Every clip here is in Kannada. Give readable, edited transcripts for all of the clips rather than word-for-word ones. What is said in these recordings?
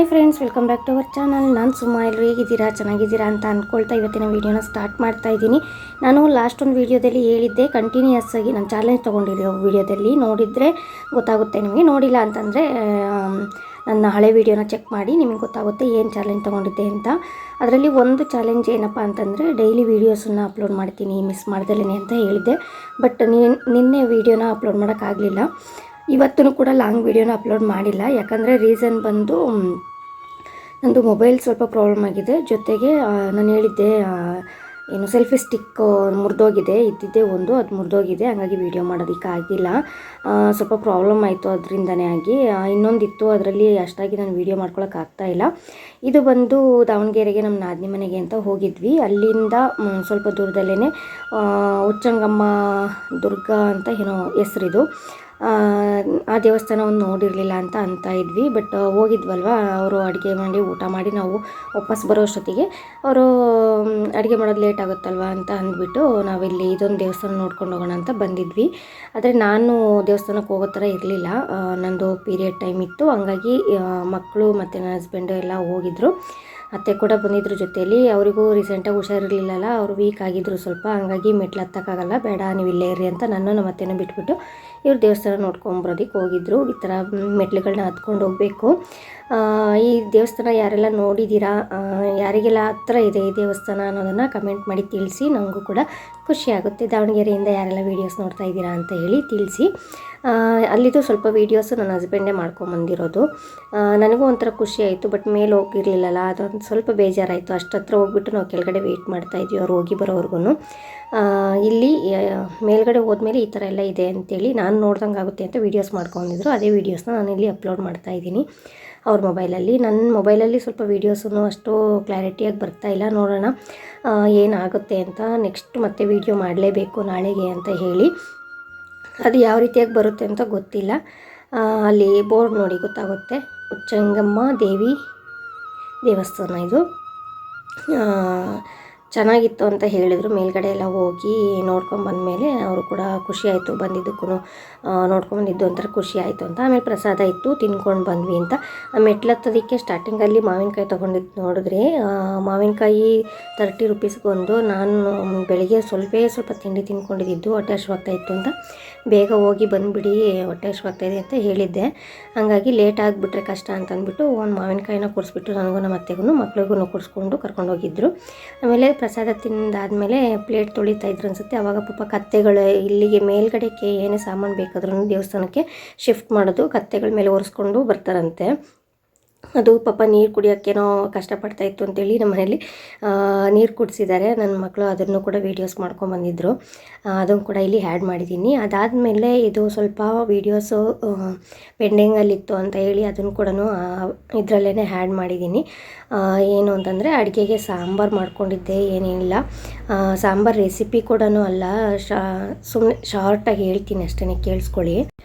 Hi friends, welcome back to our channel. ನಾನು ಸುಮ್ಮ. ಎಲ್ಲರೂ ಹೇಗಿದ್ದೀರಾ, ಚೆನ್ನಾಗಿದ್ದೀರಾ ಅಂತ ಅಂದ್ಕೊಳ್ತಾ ಇವತ್ತಿನ ವೀಡಿಯೋನ ಸ್ಟಾರ್ಟ್ ಮಾಡ್ತಾ ಇದ್ದೀನಿ. ನಾನು ಲಾಸ್ಟ್ ಒಂದು ವೀಡಿಯೋದಲ್ಲಿ ಹೇಳಿದ್ದೆ, ಕಂಟಿನ್ಯೂಯಸ್ ಆಗಿ ನಾನು ಚಾಲೆಂಜ್ ತೊಗೊಂಡಿರೋ ವೀಡಿಯೋದಲ್ಲಿ ನೋಡಿದರೆ ಗೊತ್ತಾಗುತ್ತೆ ನಿಮಗೆ. ನೋಡಿಲ್ಲ ಅಂತಂದರೆ ನನ್ನ ಹಳೆ ವೀಡಿಯೋನ ಚೆಕ್ ಮಾಡಿ, ನಿಮಗೆ ಗೊತ್ತಾಗುತ್ತೆ ಏನು ಚಾಲೆಂಜ್ ತೊಗೊಂಡಿದ್ದೆ ಅಂತ. ಅದರಲ್ಲಿ ಒಂದು ಚಾಲೆಂಜ್ ಏನಪ್ಪ ಅಂತಂದರೆ, ಡೈಲಿ ವೀಡಿಯೋಸನ್ನು ಅಪ್ಲೋಡ್ ಮಾಡ್ತೀನಿ ಮಿಸ್ ಮಾಡ್ದಲೇ ಅಂತ ಹೇಳಿದ್ದೆ. ಬಟ್ ನಿನ್ನೆ ವೀಡಿಯೋನ ಅಪ್ಲೋಡ್ ಮಾಡೋಕ್ಕಾಗಲಿಲ್ಲ. ಇವತ್ತೂ ಕೂಡ ಲಾಂಗ್ ವೀಡಿಯೋನ ಅಪ್ಲೋಡ್ ಮಾಡಿಲ್ಲ. ಯಾಕಂದರೆ ರೀಸನ್ ಬಂದು ನಂದು ಮೊಬೈಲ್ ಸ್ವಲ್ಪ ಪ್ರಾಬ್ಲಮ್ ಆಗಿದೆ. ಜೊತೆಗೆ ನಾನು ಹೇಳಿದ್ದೆ ಏನು ಸೆಲ್ಫಿ ಸ್ಟಿಕ್ ಮುರಿದೋಗಿದೆ, ಇದ್ದಿದ್ದೇ ಒಂದು, ಅದು ಮುರಿದೋಗಿದೆ. ಹಾಗಾಗಿ ವೀಡಿಯೋ ಮಾಡೋದಕ್ಕೆ ಆಗಿಲ್ಲ. ಸ್ವಲ್ಪ ಪ್ರಾಬ್ಲಮ್ ಆಯಿತು, ಅದರಿಂದನೇ ಆಗಿ. ಇನ್ನೊಂದಿತ್ತು, ಅದರಲ್ಲಿ ಅಷ್ಟಾಗಿ ನಾನು ವೀಡಿಯೋ ಮಾಡ್ಕೊಳಕ್ಕಾಗ್ತಾಯಿಲ್ಲ. ಇದು ಬಂದು ದಾವಣಗೆರೆಗೆ ನಮ್ಮ ನಾದಿನಿ ಮನೆಗೆ ಅಂತ ಹೋಗಿದ್ವಿ. ಅಲ್ಲಿಂದ ಸ್ವಲ್ಪ ದೂರದಲ್ಲೇ ಉಚ್ಚಂಗಮ್ಮ ದುರ್ಗಾ ಅಂತ ಏನೋ ಹೆಸರಿದು. ಆ ದೇವಸ್ಥಾನವನ್ನು ನೋಡಿರಲಿಲ್ಲ ಅಂತ ಇದ್ವಿ. ಬಟ್ ಹೋಗಿದ್ವಲ್ವ, ಅವರು ಅಡುಗೆ ಮಾಡಿ ಊಟ ಮಾಡಿ ನಾವು ವಾಪಸ್ ಬರೋ ಅಷ್ಟೊತ್ತಿಗೆ ಅವರು ಅಡುಗೆ ಮಾಡೋದು ಲೇಟ್ ಆಗುತ್ತಲ್ವ ಅಂತ ಅಂದ್ಬಿಟ್ಟು ನಾವಿಲ್ಲಿ ಇದೊಂದು ದೇವಸ್ಥಾನ ನೋಡ್ಕೊಂಡು ಹೋಗೋಣ ಅಂತ ಬಂದಿದ್ವಿ. ಆದರೆ ನಾನು ದೇವಸ್ಥಾನಕ್ಕೆ ಹೋಗೋ ಥರ ಇರಲಿಲ್ಲ, ನಂದು ಪೀರಿಯಡ್ ಟೈಮ್ ಇತ್ತು. ಹಂಗಾಗಿ ಮಕ್ಕಳು ಮತ್ತು ನನ್ನ ಹಸ್ಬೆಂಡು ಎಲ್ಲ ಹೋಗಿದ್ದರು. ಅತ್ತೆ ಕೂಡ ಬಂದಿದ್ರು ಜೊತೆಯಲ್ಲಿ. ಅವರಿಗೂ ರೀಸೆಂಟಾಗಿ ಹುಷಾರಿರಲಿಲ್ಲಲ್ಲ, ಅವರು ವೀಕ್ ಆಗಿದ್ರು ಸ್ವಲ್ಪ. ಹಂಗಾಗಿ ಮೆಟ್ಲು ಹತ್ತಕ್ಕಾಗಲ್ಲ, ಬೇಡ ನೀವು ಇಲ್ಲೇ ಇರ್ರಿ ಅಂತ ನಮ್ಮ ಅತ್ತೆನ ಬಿಟ್ಬಿಟ್ಟು ಇವ್ರು ದೇವಸ್ಥಾನ ನೋಡ್ಕೊಂಬರೋದಕ್ಕೆ ಹೋಗಿದ್ರು. ಈ ಥರ ಮೆಟ್ಲುಗಳನ್ನ ಹತ್ಕೊಂಡು ಹೋಗಬೇಕು. ಈ ದೇವಸ್ಥಾನ ಯಾರೆಲ್ಲ ನೋಡಿದ್ದೀರಾ, ಯಾರಿಗೆಲ್ಲ ಹತ್ರ ಇದೆ ಈ ದೇವಸ್ಥಾನ ಅನ್ನೋದನ್ನು ಕಮೆಂಟ್ ಮಾಡಿ ತಿಳಿಸಿ. ನನಗೂ ಕೂಡ ಖುಷಿಯಾಗುತ್ತೆ. ದಾವಣಗೆರೆಯಿಂದ ಯಾರೆಲ್ಲ ವೀಡಿಯೋಸ್ ನೋಡ್ತಾ ಇದ್ದೀರಾ ಅಂತ ಹೇಳಿ ತಿಳಿಸಿ. ಅಲ್ಲಿದ್ದು ಸ್ವಲ್ಪ ವೀಡಿಯೋಸು ನನ್ನ ಹಸ್ಬೆಂಡೇ ಮಾಡ್ಕೊಂಬಂದಿರೋದು. ನನಗೂ ಒಂಥರ ಖುಷಿ ಆಯಿತು. ಬಟ್ ಮೇಲೆ ಹೋಗಿರಲಿಲ್ಲಲ್ಲ, ಅದೊಂದು ಸ್ವಲ್ಪ ಬೇಜಾರಾಯಿತು. ಅಷ್ಟತ್ರ ಹೋಗ್ಬಿಟ್ಟು ನಾವು ಕೆಳಗಡೆ ವೆಯ್ಟ್ ಮಾಡ್ತಾಯಿದ್ವಿ ಅವ್ರು ಹೋಗಿ ಬರೋವರೆಗೂ. ಇಲ್ಲಿ ಮೇಲ್ಗಡೆ ಹೋದ್ಮೇಲೆ ಈ ಥರ ಎಲ್ಲ ಇದೆ ಅಂತೇಳಿ ನಾನು ನೋಡ್ದಂಗೆ ಆಗುತ್ತೆ ಅಂತ ವೀಡಿಯೋಸ್ ಮಾಡ್ಕೊಂಡಿದ್ರು. ಅದೇ ವೀಡಿಯೋಸ್ನ ನಾನು ಇಲ್ಲಿ ಅಪ್ಲೋಡ್ ಮಾಡ್ತಾಯಿದ್ದೀನಿ ಅವ್ರ ಮೊಬೈಲಲ್ಲಿ. ನನ್ನ ಮೊಬೈಲಲ್ಲಿ ಸ್ವಲ್ಪ ವೀಡಿಯೋಸೂ ಅಷ್ಟು ಕ್ಲಾರಿಟಿಯಾಗಿ ಬರ್ತಾಯಿಲ್ಲ. ನೋಡೋಣ ಏನಾಗುತ್ತೆ ಅಂತ. ನೆಕ್ಸ್ಟ್ ಮತ್ತೆ ವೀಡಿಯೋ ಮಾಡಲೇಬೇಕು ನಾಳೆಗೆ ಅಂತ ಹೇಳಿ. ಅದು ಯಾವ ರೀತಿಯಾಗಿ ಬರುತ್ತೆ ಅಂತ ಗೊತ್ತಿಲ್ಲ. ಅಲ್ಲಿ ಬೋರ್ಡ್ ನೋಡಿ ಗೊತ್ತಾಗುತ್ತೆ, ಉಚ್ಚಂಗಮ್ಮ ದೇವಿ ದೇವಸ್ಥಾನ ಇದು. ಚೆನ್ನಾಗಿತ್ತು ಅಂತ ಹೇಳಿದರು. ಮೇಲ್ಗಡೆ ಎಲ್ಲ ಹೋಗಿ ನೋಡ್ಕೊಂಬಂದಮೇಲೆ ಅವರು ಕೂಡ ಖುಷಿ ಆಯಿತು, ಬಂದಿದ್ದಕ್ಕೂ ನೋಡ್ಕೊಂಬಂದಿದ್ದು ಒಂಥರ ಖುಷಿ ಆಯಿತು ಅಂತ. ಆಮೇಲೆ ಪ್ರಸಾದ ಇತ್ತು, ತಿನ್ಕೊಂಡು ಬಂದ್ವಿ ಅಂತ. ಮೆಟ್ಲತ್ತೋದಕ್ಕೆ ಸ್ಟಾರ್ಟಿಂಗಲ್ಲಿ ಮಾವಿನಕಾಯಿ ತೊಗೊಂಡಿದ್ದು ನೋಡಿದ್ರೆ, ಮಾವಿನಕಾಯಿ 30 ರೂಪೀಸ್ಗೊಂದು. ನಾನು ಬೆಳಿಗ್ಗೆ ಸ್ವಲ್ಪ ತಿಂಡಿ ತಿನ್ಕೊಂಡಿದ್ದು, ಹೊಟ್ಟೆ ಹಶ್ವಾಗ್ತಾಯಿತ್ತು ಅಂತ ಬೇಗ ಹೋಗಿ ಬಂದುಬಿಡಿ, ಹೊಟ್ಟೆ ಹಶ್ವಾಗ್ತಾಯಿದೆ ಅಂತ ಹೇಳಿದ್ದೆ. ಹಾಗಾಗಿ ಲೇಟ್ ಆಗಿಬಿಟ್ರೆ ಕಷ್ಟ ಅಂತಂದ್ಬಿಟ್ಟು ಒಂದು ಮಾವಿನಕಾಯಿನ ಕೊಡಿಸ್ಬಿಟ್ಟು ನನಗೂ ನಮ್ಮ ಅತ್ತೆಗೂ ಮಕ್ಳಿಗೂ ಕೊಡಿಸ್ಕೊಂಡು ಕರ್ಕೊಂಡೋಗಿದ್ದರು. ಆಮೇಲೆ ಪ್ರಸಾದ ತಿಂದಾದಮೇಲೆ ಪ್ಲೇಟ್ ತೊಳಿತಾಯಿದ್ರು ಅನಿಸುತ್ತೆ. ಆವಾಗ ಪಾಪ ಕತ್ತೆಗಳು ಇಲ್ಲಿಗೆ ಮೇಲ್ಗಡೆಗೆ ಏನೇ ಸಾಮಾನು ಬೇಕಾದ್ರೂ ದೇವಸ್ಥಾನಕ್ಕೆ ಶಿಫ್ಟ್ ಮಾಡೋದು, ಕತ್ತೆಗಳ ಮೇಲೆ ಒರೆಸ್ಕೊಂಡು ಬರ್ತಾರಂತೆ. ಅದು ಪಾಪ ನೀರು ಕುಡಿಯೋಕ್ಕೇನೋ ಕಷ್ಟಪಡ್ತಾಯಿತ್ತು ಅಂತೇಳಿ ನಮ್ಮ ಮನೇಲಿ ನೀರು ಕುಡಿಸಿದ್ದಾರೆ ನನ್ನ ಮಕ್ಕಳು. ಅದನ್ನು ಕೂಡ ವೀಡಿಯೋಸ್ ಮಾಡ್ಕೊಂಬಂದಿದ್ರು, ಅದನ್ನು ಕೂಡ ಇಲ್ಲಿ ಆ್ಯಡ್ ಮಾಡಿದ್ದೀನಿ. ಅದಾದಮೇಲೆ ಇದು ಸ್ವಲ್ಪ ವೀಡಿಯೋಸು ಪೆಂಡಿಂಗಲ್ಲಿತ್ತು ಅಂತ ಹೇಳಿ ಅದನ್ನು ಕೂಡ ಇದರಲ್ಲೇ ಆ್ಯಡ್ ಮಾಡಿದ್ದೀನಿ. ಏನು ಅಂತಂದರೆ, ಅಡುಗೆಗೆ ಸಾಂಬಾರು ಮಾಡ್ಕೊಂಡಿದ್ದೆ, ಏನೇನಿಲ್ಲ. ಸಾಂಬಾರು ರೆಸಿಪಿ ಕೂಡ ಅಲ್ಲ, ಸುಮ್ಮನೆ ಶಾರ್ಟಾಗಿ ಹೇಳ್ತೀನಿ ಅಷ್ಟೇ, ಕೇಳಿಸ್ಕೊಳ್ಳಿ.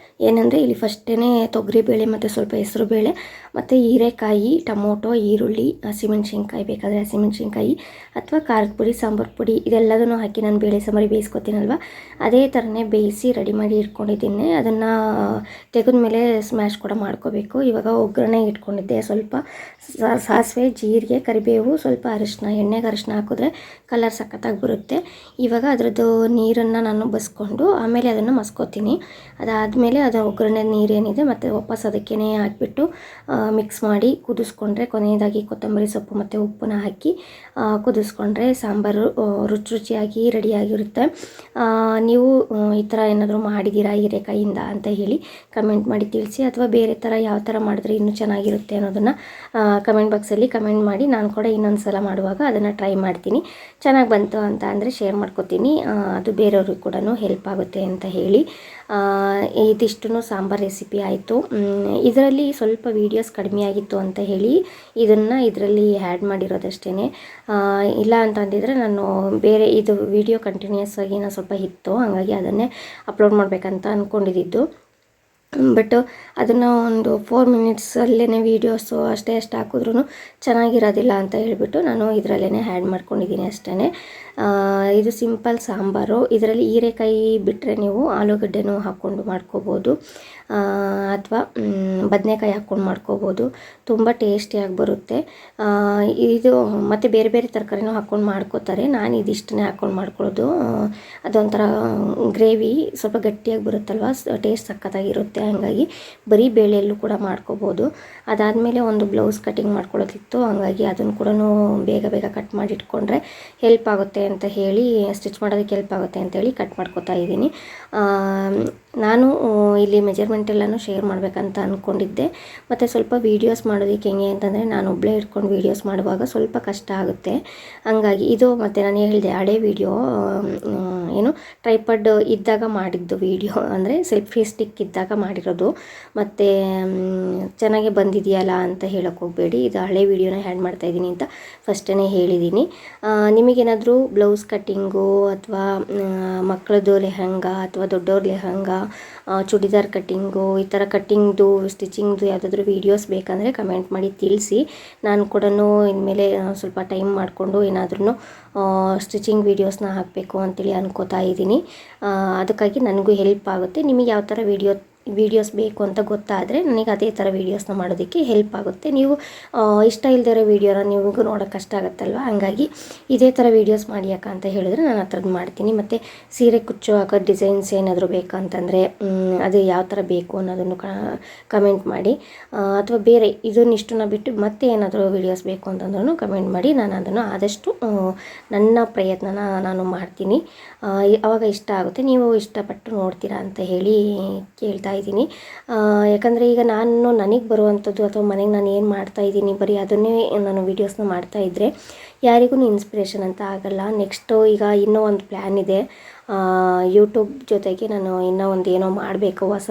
ಏನಂದರೆ, ಇಲ್ಲಿ ಫಸ್ಟೇ ತೊಗರಿಬೇಳೆ ಮತ್ತು ಸ್ವಲ್ಪ ಹೆಸರುಬೇಳೆ ಮತ್ತು ಹೀರೆಕಾಯಿ, ಟೊಮೊಟೊ, ಈರುಳ್ಳಿ, ಹಸಿಮೆಣ್ಸಿನ್ಕಾಯಿ ಬೇಕಾದರೆ ಹಸಿಮೆಣ್ಸಿನ್ಕಾಯಿ ಅಥವಾ ಖಾರದ ಪುಡಿ, ಸಾಂಬಾರು ಪುಡಿ ಇದೆಲ್ಲದನ್ನು ಹಾಕಿ ನಾನು ಬೇಳೆ ಸಾಂಬಾರು ಬೇಯಿಸ್ಕೊತೀನಲ್ವ, ಅದೇ ಥರನೇ ಬೇಯಿಸಿ ರೆಡಿ ಮಾಡಿ ಇಟ್ಕೊಂಡಿದ್ದೀನಿ. ಅದನ್ನು ತೆಗೆದ್ಮೇಲೆ ಸ್ಮ್ಯಾಶ್ ಕೂಡ ಮಾಡ್ಕೋಬೇಕು. ಇವಾಗ ಒಗ್ಗರಣೆ ಇಟ್ಕೊಂಡಿದ್ದೆ. ಸ್ವಲ್ಪ ಸಾಸಿವೆ, ಜೀರಿಗೆ, ಕರಿಬೇವು, ಸ್ವಲ್ಪ ಅರಿಶಿನ, ಎಣ್ಣೆಗೆ ಅರಿಶಿನ ಹಾಕಿದ್ರೆ ಕಲರ್ ಸಖತ್ತಾಗಿ ಬರುತ್ತೆ. ಇವಾಗ ಅದರದ್ದು ನೀರನ್ನು ನಾನು ಬಸ್ಕೊಂಡು ಆಮೇಲೆ ಅದನ್ನು ಮಸ್ಕೋತೀನಿ. ಅದಾದಮೇಲೆ ಅದು ಒಗ್ಗರಣೆ ನೀರೇನಿದೆ ಮತ್ತು ವಾಪಸ್ ಅದಕ್ಕೇ ಹಾಕಿಬಿಟ್ಟು ಮಿಕ್ಸ್ ಮಾಡಿ ಕುದಿಸ್ಕೊಂಡ್ರೆ, ಕೊನೆಯದಾಗಿ ಕೊತ್ತಂಬರಿ ಸೊಪ್ಪು ಮತ್ತು ಉಪ್ಪನ್ನ ಹಾಕಿ ಕುದಿಸ್ಕೊಂಡ್ರೆ ಸಾಂಬಾರು ರುಚಿಯಾಗಿ ರೆಡಿಯಾಗಿರುತ್ತೆ. ನೀವು ಈ ಥರ ಏನಾದರೂ ಮಾಡಿದ್ದೀರಾ ಹೀರೆಕಾಯಿಂದ ಅಂತ ಹೇಳಿ ಕಮೆಂಟ್ ಮಾಡಿ ತಿಳಿಸಿ. ಅಥವಾ ಬೇರೆ ಥರ ಯಾವ ಥರ ಮಾಡಿದ್ರೆ ಇನ್ನೂ ಚೆನ್ನಾಗಿರುತ್ತೆ ಅನ್ನೋದನ್ನು ಕಮೆಂಟ್ ಬಾಕ್ಸಲ್ಲಿ ಕಮೆಂಟ್ ಮಾಡಿ. ನಾನು ಕೂಡ ಇನ್ನೊಂದು ಸಲ ಮಾಡುವಾಗ ಅದನ್ನು ಟ್ರೈ ಮಾಡ್ತೀನಿ. ಚೆನ್ನಾಗಿ ಬಂತು ಅಂತ ಅಂದರೆ ಶೇರ್ ಮಾಡ್ಕೋತೀನಿ, ಅದು ಬೇರೆಯವ್ರಿಗೆ ಕೂಡ ಹೆಲ್ಪ್ ಆಗುತ್ತೆ ಅಂತ ಹೇಳಿ. ಇದಿಷ್ಟು ಸಾಂಬಾರು ರೆಸಿಪಿ ಆಯಿತು. ಇದರಲ್ಲಿ ಸ್ವಲ್ಪ ವೀಡಿಯೋಸ್ ಕಡಿಮೆ ಆಗಿತ್ತು ಅಂತ ಹೇಳಿ ಇದನ್ನು ಇದರಲ್ಲಿ ಆ್ಯಡ್ ಮಾಡಿರೋದಷ್ಟೇ. ಇಲ್ಲ ಅಂತಂದಿದ್ರೆ ನಾನು ಬೇರೆ ಇದು ವೀಡಿಯೋ ಕಂಟಿನ್ಯೂಸ್ ಆಗಿ ನಾನು ಸ್ವಲ್ಪ ಇತ್ತು, ಹಾಗಾಗಿ ಅದನ್ನೇ ಅಪ್ಲೋಡ್ ಮಾಡಬೇಕಂತ ಅಂದ್ಕೊಂಡಿದ್ದು. ಬಟ್ ಅದನ್ನು ಒಂದು 4 ಮಿನಿಟ್ಸಲ್ಲೇ ವೀಡಿಯೋಸು ಅಷ್ಟೇ ಹಾಕಿದ್ರೂ ಚೆನ್ನಾಗಿರೋದಿಲ್ಲ ಅಂತ ಹೇಳಿಬಿಟ್ಟು ನಾನು ಇದರಲ್ಲೇ ಆ್ಯಡ್ ಮಾಡ್ಕೊಂಡಿದ್ದೀನಿ ಅಷ್ಟೇ. ಇದು ಸಿಂಪಲ್ ಸಾಂಬಾರು. ಇದರಲ್ಲಿ ಹೀರೆಕಾಯಿ ಬಿಟ್ಟರೆ ನೀವು ಆಲೂಗಡ್ಡೆನೂ ಹಾಕ್ಕೊಂಡು ಮಾಡ್ಕೋಬೋದು, ಅಥವಾ ಬದನೆಕಾಯಿ ಹಾಕ್ಕೊಂಡು ಮಾಡ್ಕೋಬೋದು. ತುಂಬ ಟೇಸ್ಟಿಯಾಗಿ ಬರುತ್ತೆ. ಇದು ಮತ್ತು ಬೇರೆ ಬೇರೆ ತರಕಾರಿನೂ ಹಾಕ್ಕೊಂಡು ಮಾಡ್ಕೋತಾರೆ. ನಾನು ಇದಿಷ್ಟನ್ನೇ ಹಾಕ್ಕೊಂಡು ಮಾಡ್ಕೊಳ್ಳೋದು. ಅದೊಂಥರ ಗ್ರೇವಿ ಸ್ವಲ್ಪ ಗಟ್ಟಿಯಾಗಿ ಬರುತ್ತಲ್ವ, ಟೇಸ್ಟ್ ಸಖತ್ತಾಗಿರುತ್ತೆ. ಹಾಗಾಗಿ ಬರೀ ಬೇಳೆಯಲ್ಲೂ ಕೂಡ ಮಾಡ್ಕೋಬೋದು. ಅದಾದಮೇಲೆ ಒಂದು ಬ್ಲೌಸ್ ಕಟಿಂಗ್ ಮಾಡ್ಕೊಳ್ಳೋದಿತ್ತು, ಹಾಗಾಗಿ ಅದನ್ನು ಕೂಡ ಬೇಗ ಬೇಗ ಕಟ್ ಮಾಡಿ ಇಟ್ಕೊಂಡ್ರೆ ಹೆಲ್ಪ್ ಆಗುತ್ತೆ ಅಂತ ಹೇಳಿ, ಸ್ಟಿಚ್ ಮಾಡೋದಕ್ಕೆ ಹೆಲ್ಪ್ ಆಗುತ್ತೆ ಅಂತೇಳಿ ಕಟ್ ಮಾಡ್ಕೋತಾ ಇದ್ದೀನಿ. ನಾನು ಇಲ್ಲಿ ಮೆಜರ್ಮೆಂಟ್ ಎಲ್ಲನೂ ಶೇರ್ ಮಾಡಬೇಕಂತ ಅಂದ್ಕೊಂಡಿದ್ದೆ. ಮತ್ತು ಸ್ವಲ್ಪ ವೀಡಿಯೋಸ್ ಮಾಡೋದಕ್ಕೆ ಹೆಂಗೆ ಅಂತಂದರೆ ನಾನು ಒಬ್ಬಳೇ ಇಟ್ಕೊಂಡು ವೀಡಿಯೋಸ್ ಮಾಡುವಾಗ ಸ್ವಲ್ಪ ಕಷ್ಟ ಆಗುತ್ತೆ. ಹಂಗಾಗಿ ಇದು ಮತ್ತು ನಾನು ಹೇಳಿದೆ ಹಳೆ ವೀಡಿಯೋ, ಏನು ಟ್ರೈಪಾಡ್ ಇದ್ದಾಗ ಮಾಡಿದ್ದು ವೀಡಿಯೋ, ಅಂದರೆ ಸೆಲ್ಫಿ ಸ್ಟಿಕ್ ಇದ್ದಾಗ ಮಾಡಿರೋದು. ಮತ್ತು ಚೆನ್ನಾಗಿ ಬಂದಿದೆಯಲ್ಲ ಅಂತ ಹೇಳೋಕ್ಕೆ ಹೋಗಬೇಡಿ, ಇದು ಹಳೆ ವೀಡಿಯೋನ ಹ್ಯಾಡ್ ಮಾಡ್ತಾಯಿದ್ದೀನಿ ಅಂತ ಫಸ್ಟೇ ಹೇಳಿದ್ದೀನಿ. ನಿಮಗೇನಾದರೂ ಬ್ಲೌಸ್ ಕಟ್ಟಿಂಗು ಅಥವಾ ಮಕ್ಕಳದ್ದು ಲೆಹಂಗಾ ಅಥವಾ ದೊಡ್ಡವ್ರ ಲೆಹಂಗಾ, ಚೂಡಿದಾರ್ ಕಟ್ಟಿಂಗು, ಈ ಥರ ಕಟ್ಟಿಂಗ್ದು ಸ್ಟಿಚಿಂಗ್ದು ಯಾವುದಾದ್ರೂ ವೀಡಿಯೋಸ್ ಬೇಕಂದರೆ ಕಮೆಂಟ್ ಮಾಡಿ ತಿಳಿಸಿ. ನಾನು ಕೂಡ ಇನ್ಮೇಲೆ ಸ್ವಲ್ಪ ಟೈಮ್ ಮಾಡಿಕೊಂಡು ಏನಾದ್ರೂ ಸ್ಟಿಚಿಂಗ್ ವೀಡಿಯೋಸ್ನ ಹಾಕಬೇಕು ಅಂತೇಳಿ ಅನ್ಕೋತಾ ಇದ್ದೀನಿ. ಅದಕ್ಕಾಗಿ ನನಗೂ ಹೆಲ್ಪ್ ಆಗುತ್ತೆ. ನಿಮಗೆ ಯಾವ ಥರ ವೀಡಿಯೋಸ್ ಬೇಕು ಅಂತ ಗೊತ್ತಾದರೆ ನನಗೆ ಅದೇ ಥರ ವೀಡಿಯೋಸ್ನ ಮಾಡೋದಕ್ಕೆ ಹೆಲ್ಪ್ ಆಗುತ್ತೆ. ನೀವು ಇಷ್ಟ ಇಲ್ಲದೇ ಇರೋ ವೀಡಿಯೋನ ನಿಮಗೂ ನೋಡೋಕ್ಕೆ ಕಷ್ಟ ಆಗುತ್ತಲ್ವ, ಹಾಗಾಗಿ ಇದೇ ಥರ ವೀಡಿಯೋಸ್ ಮಾಡಿ ಯಾಕ ಅಂತ ಹೇಳಿದ್ರೆ ನಾನು ಆ ಥರದ್ದು ಮಾಡ್ತೀನಿ. ಮತ್ತು ಸೀರೆ ಕುಚ್ಚು ಹಾಕೋ ಡಿಸೈನ್ಸ್ ಏನಾದರೂ ಬೇಕಂತಂದರೆ ಅದು ಯಾವ ಥರ ಬೇಕು ಅನ್ನೋದನ್ನು ಕಮೆಂಟ್ ಮಾಡಿ, ಅಥವಾ ಬೇರೆ ಇದನ್ನಿಷ್ಟನ್ನ ಬಿಟ್ಟು ಮತ್ತೆ ಏನಾದರೂ ವೀಡಿಯೋಸ್ ಬೇಕು ಅಂತಂದ್ರೂ ಕಮೆಂಟ್ ಮಾಡಿ. ನಾನು ಅದನ್ನು ಆದಷ್ಟು ನನ್ನ ಪ್ರಯತ್ನನ ನಾನು ಮಾಡ್ತೀನಿ. ಆವಾಗ ಇಷ್ಟ ಆಗುತ್ತೆ, ನೀವು ಇಷ್ಟಪಟ್ಟು ನೋಡ್ತೀರಾ ಅಂತ ಹೇಳಿ ಕೇಳ್ತಾ ಇದ್ದೀನಿ. ಯಾಕಂದರೆ ಈಗ ನನಗೆ ಬರುವಂಥದ್ದು ಅಥವಾ ಮನೆಗೆ ನಾನು ಏನು ಮಾಡ್ತಾಯಿದ್ದೀನಿ ಬರೀ ಅದನ್ನೇ ನಾನು ವೀಡಿಯೋಸ್ನ ಮಾಡ್ತಾಯಿದ್ರೆ ಯಾರಿಗೂ ಇನ್ಸ್ಪಿರೇಷನ್ ಅಂತ ಆಗಲ್ಲ. ನೆಕ್ಸ್ಟು ಈಗ ಇನ್ನೂ ಒಂದು ಪ್ಲ್ಯಾನ್ ಇದೆ. ಯೂಟ್ಯೂಬ್ ಜೊತೆಗೆ ನಾನು ಇನ್ನೂ ಒಂದು ಏನೋ ಮಾಡಬೇಕು, ಹೊಸ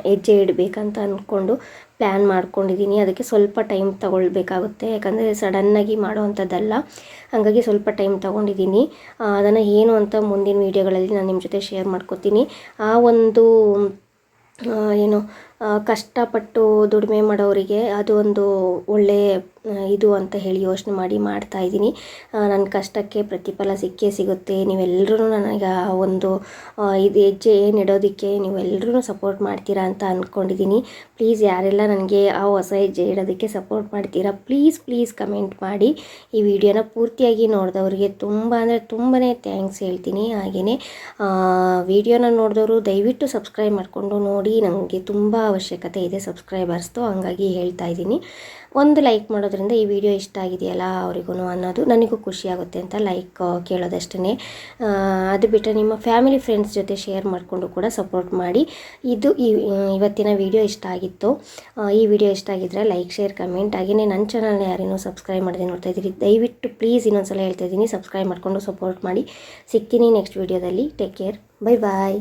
ಹೆಜ್ಜೆ ಇಡಬೇಕಂತ ಅಂದ್ಕೊಂಡು ಪ್ಲ್ಯಾನ್ ಮಾಡ್ಕೊಂಡಿದ್ದೀನಿ. ಅದಕ್ಕೆ ಸ್ವಲ್ಪ ಟೈಮ್ ತಗೊಳ್ಬೇಕಾಗುತ್ತೆ, ಯಾಕಂದರೆ ಸಡನ್ನಾಗಿ ಮಾಡೋವಂಥದ್ದಲ್ಲ. ಹಾಗಾಗಿ ಸ್ವಲ್ಪ ಟೈಮ್ ತೊಗೊಂಡಿದ್ದೀನಿ. ಅದನ್ನು ಏನು ಅಂತ ಮುಂದಿನ ವೀಡಿಯೋಗಳಲ್ಲಿ ನಾನು ನಿಮ್ಮ ಜೊತೆ ಶೇರ್ ಮಾಡ್ಕೊತೀನಿ. ಆ ಒಂದು ಏನು ಕಷ್ಟಪಟ್ಟು ದುಡಿಮೆ ಮಾಡೋರಿಗೆ ಅದು ಒಂದು ಒಳ್ಳೆಯ ಇದು ಅಂತ ಹೇಳಿ ಯೋಚನೆ ಮಾಡಿ ಮಾಡ್ತಾಯಿದ್ದೀನಿ. ನನ್ನ ಕಷ್ಟಕ್ಕೆ ಪ್ರತಿಫಲ ಸಿಕ್ಕೇ ಸಿಗುತ್ತೆ. ನೀವೆಲ್ಲರೂ ನನಗೆ ಒಂದು ಇದು ಹೆಜ್ಜೆ ಏನಿಡೋದಕ್ಕೆ ನೀವೆಲ್ಲರೂ ಸಪೋರ್ಟ್ ಮಾಡ್ತೀರಾ ಅಂತ ಅಂದ್ಕೊಂಡಿದ್ದೀನಿ. ಪ್ಲೀಸ್ ಯಾರೆಲ್ಲ ನನಗೆ ಆ ಹೊಸ ಹೆಜ್ಜೆ ಇಡೋದಕ್ಕೆ ಸಪೋರ್ಟ್ ಮಾಡ್ತೀರಾ, ಪ್ಲೀಸ್ ಕಮೆಂಟ್ ಮಾಡಿ. ಈ ವಿಡಿಯೋನ ಪೂರ್ತಿಯಾಗಿ ನೋಡಿದವ್ರಿಗೆ ತುಂಬ ಅಂದರೆ ತುಂಬಾ ಥ್ಯಾಂಕ್ಸ್ ಹೇಳ್ತೀನಿ. ಹಾಗೆಯೇ ವಿಡಿಯೋನ ನೋಡಿದವರು ದಯವಿಟ್ಟು ಸಬ್ಸ್ಕ್ರೈಬ್ ಮಾಡಿಕೊಂಡು ನೋಡಿ, ನನಗೆ ತುಂಬ ಅವಶ್ಯಕತೆ ಇದೆ ಸಬ್ಸ್ಕ್ರೈಬರ್ಸ್ದು. ಹಂಗಾಗಿ ಹೇಳ್ತಾ ಇದ್ದೀನಿ, ಒಂದು ಲೈಕ್ ಮಾಡೋದ್ರಿಂದ ಈ ವಿಡಿಯೋ ಇಷ್ಟ ಆಗಿದೆಯಲ್ಲ ಅವರಿಗೂ ಅನ್ನೋದು ನನಗೂ ಖುಷಿಯಾಗುತ್ತೆ ಅಂತ ಲೈಕ್ ಕೇಳೋದಷ್ಟೇ. ಅದು ಬಿಟ್ಟರೆ ನಿಮ್ಮ ಫ್ಯಾಮಿಲಿ ಫ್ರೆಂಡ್ಸ್ ಜೊತೆ ಶೇರ್ ಮಾಡಿಕೊಂಡು ಕೂಡ ಸಪೋರ್ಟ್ ಮಾಡಿ. ಇದು ಇವತ್ತಿನ ವಿಡಿಯೋ ಇಷ್ಟ ಆಗಿತ್ತು. ಈ ವಿಡಿಯೋ ಇಷ್ಟ ಆಗಿದ್ದರೆ ಲೈಕ್, ಶೇರ್, ಕಮೆಂಟ್. ಹಾಗೆಯೇ ನನ್ನ ಚಾನಲ್ನ ಯಾರೇನೋ ಸಬ್ಸ್ಕ್ರೈಬ್ ಮಾಡದೆ ನೋಡ್ತಾ ಇದ್ದೀರಿ, ದಯವಿಟ್ಟು ಪ್ಲೀಸ್ ಇನ್ನೊಂದ್ಸಲ ಹೇಳ್ತಾ ಇದ್ದೀನಿ, ಸಬ್ಸ್ಕ್ರೈಬ್ ಮಾಡಿಕೊಂಡು ಸಪೋರ್ಟ್ ಮಾಡಿ. ಸಿಗ್ತೀನಿ ನೆಕ್ಸ್ಟ್ ವಿಡಿಯೋದಲ್ಲಿ. ಟೇಕ್ ಕೇರ್, ಬೈ ಬಾಯ್.